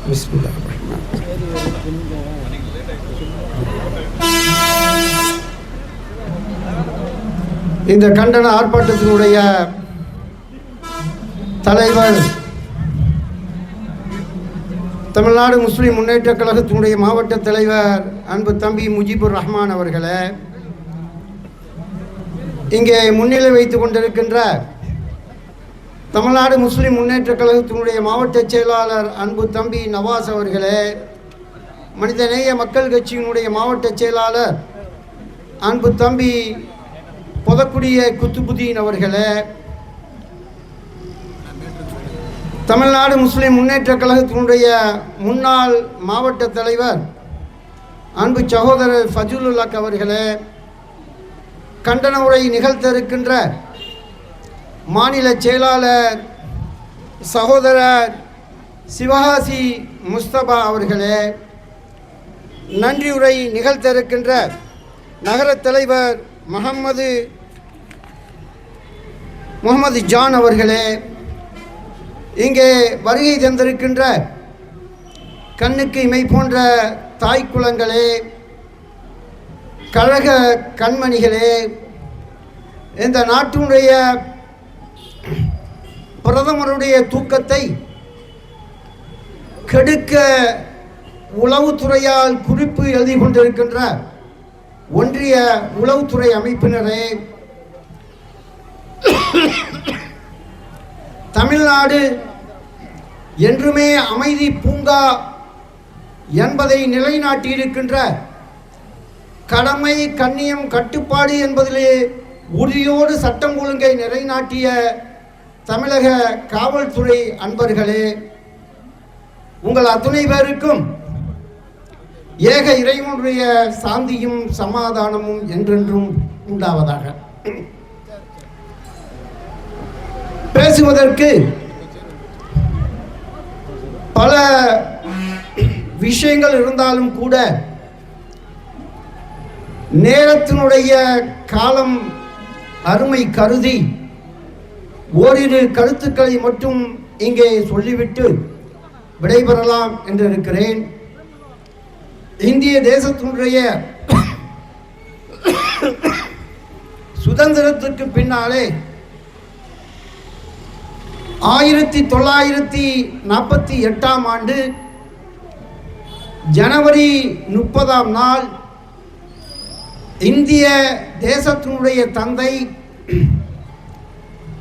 இந்த கண்டன ஆர்ப்பாட்டத்தினுடைய தலைவர் தமிழ்நாடு முஸ்லிம் முன்னேற்ற கழகத்தினுடைய மாவட்ட தலைவர் அன்பு தம்பி முஜிபுர் ரஹ்மான் அவர்களே, இங்கே முன்னிலை வைத்துக் கொண்டிருக்கின்ற தமிழ்நாடு முஸ்லிம் முன்னேற்ற கழகத்தினுடைய மாவட்ட செயலாளர் அன்பு தம்பி நவாஸ் அவர்களே, மனிதநேய மக்கள் கட்சியினுடைய மாவட்ட செயலாளர் அன்பு தம்பி பொதக்குடிய குத்துபுதீன் அவர்களே, தமிழ்நாடு முஸ்லிம் முன்னேற்ற கழகத்தினுடைய முன்னாள் மாவட்ட தலைவர் அன்பு சகோதரர் ஃபஜுலுல்லாக் அவர்களே, கண்டன உரை நிகழ்த்த இருக்கின்ற மாநில செயலாளர் சகோதரர் சிவகாசி முஸ்தபா அவர்களே, நன்றி உரை நிகழ்த்த இருக்கின்ற நகர தலைவர் முகமது ஜான் அவர்களே, இங்கே வருகை தந்திருக்கின்ற கண்ணுக்கு இமை போன்ற தாய் குலங்களே, கழக கண்மணிகளே, இந்த நாட்டினுடைய பிரதமருடைய தூக்கத்தை கெடுக்க உளவுத்துறையால் குறிப்பு எழுதி கொண்டிருக்கின்ற ஒன்றிய உளவுத்துறை அமைப்பினரே, தமிழ்நாடு என்றுமே அமைதி பூங்கா என்பதை நிலைநாட்டியிருக்கின்ற கடமை கண்ணியம் கட்டுப்பாடு என்பதிலே உறுதியோடு சட்டம் ஒழுங்கை நிலைநாட்டிய தமிழக காவல்துறை அன்பர்களே, உங்கள் அத்துணை பேருக்கும் ஏக இறைவனுடைய சாந்தியும் சமாதானமும் என்றென்றும் உண்டாவதாக. பேசுவதற்கு பல விஷயங்கள் இருந்தாலும் கூட நேரத்தினுடைய காலம் அருமை கருதி ஓரிரு கருத்துக்களை மட்டும் இங்கே சொல்லிவிட்டு விடைபெறலாம் என்று இருக்கிறேன். இந்திய தேசத்தினுடைய சுதந்திரத்திற்கு பின்னாலே 1948ஆம் ஆண்டு ஜனவரி 30ஆம் நாள் இந்திய தேசத்தினுடைய தந்தை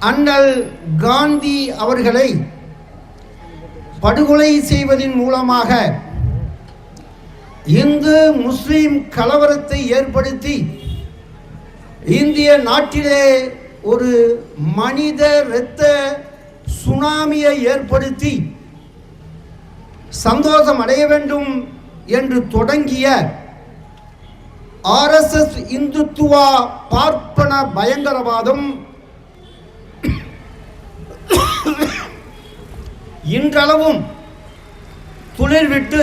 அண்ணல் காந்தி அவர்களை படுகொலை செய்வதன் மூலமாக இந்து முஸ்லிம் கலவரத்தை ஏற்படுத்தி இந்திய நாட்டிலே ஒரு மனித இரத்த சுனாமியை ஏற்படுத்தி சந்தோஷம் அடைய வேண்டும் என்று தொடங்கிய RSS இந்துத்துவா பார்ப்பன பயங்கரவாதம் இன்றளவும் துளிர்விட்டு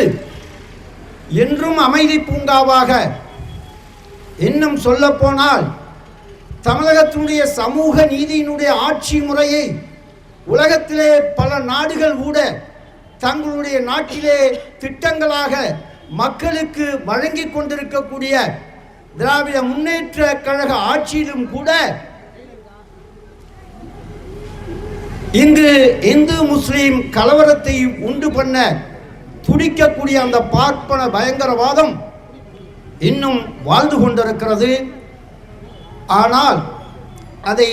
என்றும் அமைதி பூங்காவாக, இன்னும் சொல்ல போனால் தமிழகத்தினுடைய சமூக நீதியினுடைய ஆட்சி முறையை உலகத்திலே பல நாடுகள் கூட தங்களுடைய நாட்டிலே திட்டங்களாக மக்களுக்கு வழங்கி கொண்டிருக்கக்கூடிய திராவிட முன்னேற்ற கழக ஆட்சியிலும் கூட இங்கு இந்து முஸ்லிம் கலவரத்தை உண்டு பண்ண துடிக்கக்கூடிய அந்த பார்ப்பன பயங்கரவாதம் இன்னும் வாழ்ந்து கொண்டிருக்கிறது. ஆனால் அதை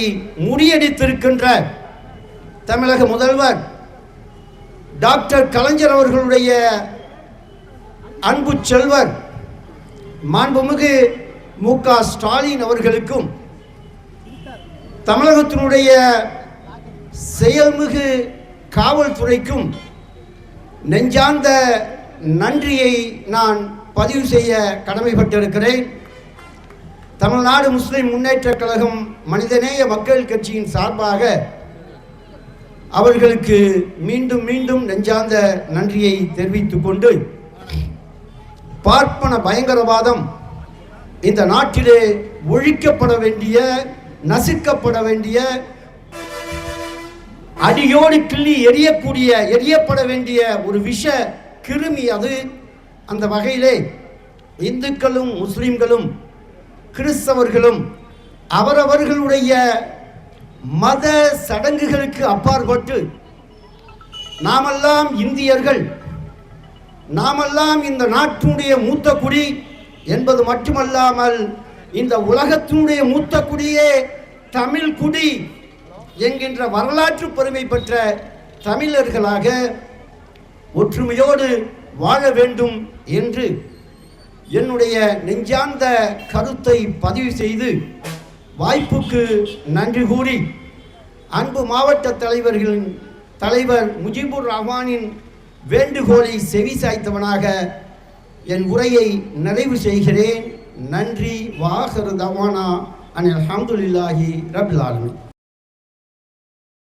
முறியடித்திருக்கின்ற தமிழக முதல்வர் டாக்டர் கலைஞர் அவர்களுடைய அன்பு செல்வர் மாண்புமிகு மு.க. ஸ்டாலின் அவர்களுக்கும் தமிழகத்தினுடைய செயல்மிகு காவல்துறைக்கும் நெஞ்சார்ந்த நன்றியை நான் பதிவு செய்ய கடமைப்பட்டிருக்கிறேன். தமிழ்நாடு முஸ்லிம் முன்னேற்ற கழகம் மனிதநேய மக்கள் கட்சியின் சார்பாக அவர்களுக்கு மீண்டும் மீண்டும் நெஞ்சார்ந்த நன்றியை தெரிவித்துக் கொண்டு, பார்ப்பன பயங்கரவாதம் இந்த நாட்டிலே ஒழிக்கப்பட வேண்டிய, நசுக்கப்பட வேண்டிய, அடியோடு கிள்ளி எரியப்பட வேண்டிய ஒரு விஷ கிருமி அது. அந்த வகையிலே இந்துக்களும் முஸ்லிம்களும் கிறிஸ்தவர்களும் அவரவர்களுடைய மத சடங்குகளுக்கு அப்பாற்பட்டு நாமெல்லாம் இந்தியர்கள், நாமெல்லாம் இந்த நாட்டினுடைய மூத்த குடி என்பது மட்டுமல்லாமல் இந்த உலகத்தினுடைய மூத்த குடியே தமிழ் குடி என்கின்ற வரலாற்று பெருமை பெற்ற தமிழர்களாக ஒற்றுமையோடு வாழ வேண்டும் என்று என்னுடைய நெஞ்சார்ந்த கருத்தை பதிவு செய்து வாய்ப்புக்கு நன்றி கூறி அன்பு மாவட்ட தலைவர் முஜிபுர் ரஹ்மானின் வேண்டுகோளை செவிசாய்த்தவனாக என் உரையை நிறைவு செய்கிறேன். நன்றி. வாஹிரு தவானா அனில் அல்ஹம்துலில்லாஹி ரப்பில் ஆலமீன்.